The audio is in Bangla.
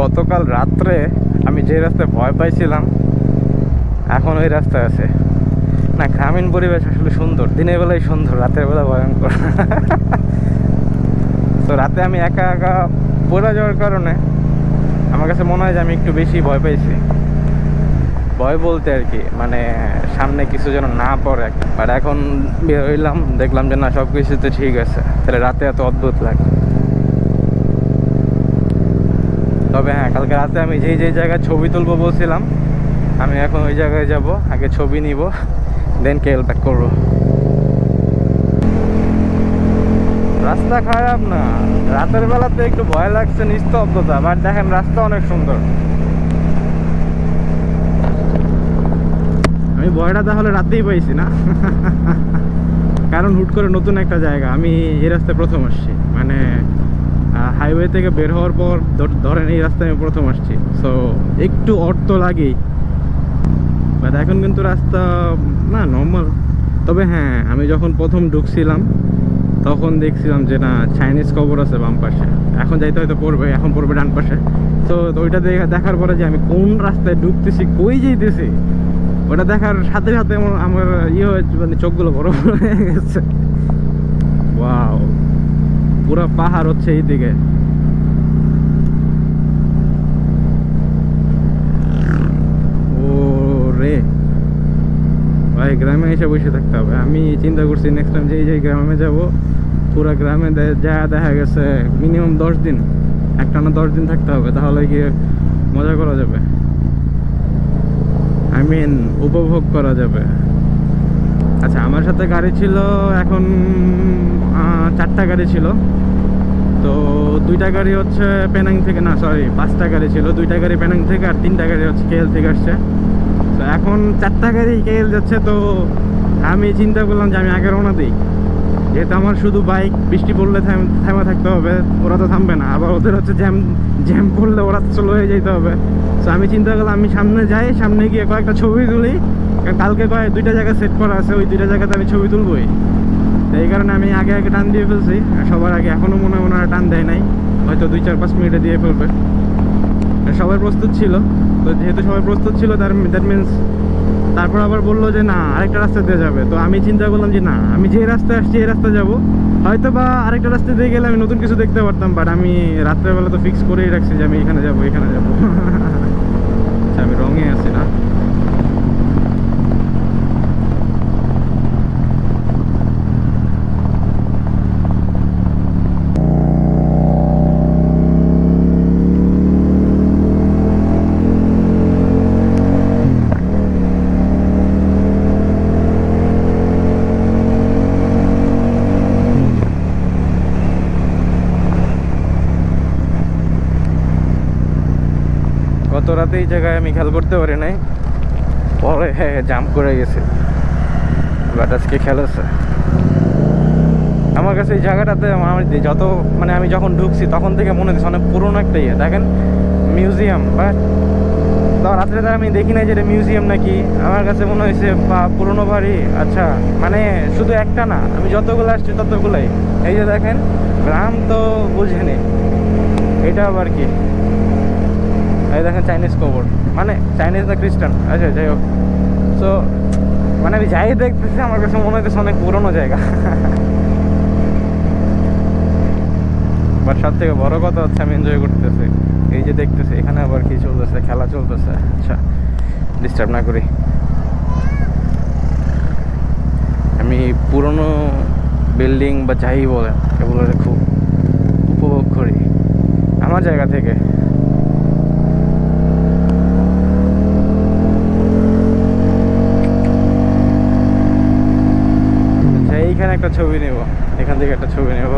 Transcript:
গতকাল রাত্রে আমি যে রাস্তায় ভয় পাইছিলাম এখন ওই রাস্তায় আছে না। গ্রামীণ পরিবেশ আসলে সুন্দর, দিনের বেলায় সুন্দর, রাতের বেলা ভয়ঙ্কর। তো রাতে আমি একা একা পড়ে যাওয়ার কারণে আমার কাছে মনে হয় যে আমি একটু বেশি ভয় পাইছি। ভয় বলতে আর কি, মানে সামনে কিছু যেন না পড়ে। বাট এখন বের হইলাম, দেখলাম যে না, সব কিছুতে ঠিক আছে। তাহলে রাতে এত অদ্ভুত লাগে। তবে হ্যাঁ, কালকে রাতে আমি যেই জায়গায় ছবি তুলবো বলছিলাম, আমি এখন ওই জায়গায় যাব, আগে ছবি নিব, দেন কেএল ব্যাক করবো। রাস্তা খারাপ না, রাতের বেলাতে একটু ভয় লাগছে, নিস্তব্ধতা, বাট দেখেন রাস্তা অনেক সুন্দর। আমি ভয়টা তাহলে রাতেই পাইছি না। কারণ হুট করে নতুন একটা জায়গা, আমি এই রাস্তায় প্রথম আসছি, মানে হাইওয়ে থেকে বের হওয়ার পর ধরেন এই রাস্তায় আমি প্রথম আসছি। সো একটু অর্থ লাগেই, বাট এখন কিন্তু রাস্তা না নর্মাল। তবে হ্যাঁ, আমি যখন প্রথম ঢুকছিলাম তখন দেখছিলাম যে না, চাইনিজ কবর আছে বাম পাশে, এখন যাইতে হয়তো পড়বে, এখন পড়বে ডান পাশে। তো ওইটা দেখার পরে যে আমি কোন রাস্তায় ঢুকতেছি, কই যেতেছি, ওটা দেখার সাথে সাথে আমার হয়েছে, মানে চোখগুলো বড় বড় হয়ে গেছে। ওয়াও, পুরা পাহাড় হচ্ছে এইদিকে। ও রে ভাই, গ্রামে এসে বসে থাকতে হবে। আমি চিন্তা করছি নেক্সট টাইম যে গ্রামে যাব, পুরা গ্রামে যা দেখা গেছে মিনিমাম 10 দিন, একটানা 10 দিন থাকতে হবে, তাহলে গিয়ে মজা করা যাবে, আই মিন উপভোগ করা যাবে। আচ্ছা, আমার সাথে গাড়ি ছিল এখন 4টা গাড়ি ছিল। তো 2টা গাড়ি হচ্ছে পেনাং থেকে, না সরি 5টা গাড়ি ছিল, 2টা গাড়ি পেনাং থেকে আর 3টা গাড়ি হচ্ছে কেএল থেকে আসছে। তো এখন 4টা গাড়ি কেএল যাচ্ছে। তো আমি চিন্তা করলাম যে আমি আগে রওনা দিই, যেহেতু আমার শুধু বাইক, বৃষ্টি পড়লে থেমে থাকতে হবে, ওরা তো থামবে না, আবার ওদের হচ্ছে জ্যাম পড়লে ওরা তো স্লো হয়ে যেতে হবে। তো আমি চিন্তা করলাম আমি সামনে যাই, সামনে গিয়ে কয়েকটা ছবি তুলি, কালকে 2টা জায়গা সেট করা আছে, ওই 2টা জায়গাতে আমি ছবি তুলবই। তো এই কারণে আমি আগে টান দিয়ে ফেলছি সবার আগে। এখনও মনে হয় ওনারা টান দেয় নাই, হয়তো 2-4-5 মিনিটে দিয়ে ফেলবে। সবাই প্রস্তুত ছিল, তো যেহেতু সবাই প্রস্তুত ছিল দ্যাট মিনস তারপর আবার বললো যে না, আরেকটা রাস্তা দিয়ে যাবে। তো আমি চিন্তা করলাম যে না, আমি যে রাস্তায় আসছি এই রাস্তা যাবো, হয়তো বা আরেকটা রাস্তা দিয়ে গেলে আমি নতুন কিছু দেখতে পারতাম, বাট আমি রাত্রেবেলা তো ফিক্স করেই রাখছি যে আমি এখানে যাবো, এখানে যাবো। আচ্ছা, আমি রঙে আছি না। গত রাতে এই জায়গায় আমি খেয়াল করতে পারি নাই, পরে জাম্প করে গেছে, বাট আজকে খেয়াল আছে। আমার কাছে এই জায়গাটাতে যত, মানে আমি যখন ঢুকছি তখন থেকে মনে হচ্ছে অনেক পুরোনো একটা দেখেন মিউজিয়াম, বাট রাত্রে আমি দেখি নাই যে এটা মিউজিয়াম নাকি। আমার কাছে মনে হয়েছে বা পুরোনো বাড়ি। আচ্ছা, মানে শুধু একটা না, আমি যতগুলো আসছি ততগুলাই। এই যে দেখেন, গ্রাম তো বুঝেনি, এটা আবার কি, এই দেখেন চাইনিজ কবর, মানে চাইনিজ না খ্রিস্টান, আচ্ছা যাই হোক। সো মানে আমি যাই দেখতেছি, আমার কাছে মনে হইতেছে অনেক পুরোনো জায়গা। বাট সব থেকে বড় কথা হচ্ছে আমি এনজয় করতেছি, এই যে দেখতেছি এখানে আবার কি চলতেছে, খেলা চলতেছে। আচ্ছা, ডিস্টার্ব না করি, আমি পুরোনো বিল্ডিং বা যাই বলেন এগুলো খুব উপভোগ করি আমার জায়গা থেকে। এইখানে একটা ছবি নেব, এখান থেকে একটা ছবি নেব।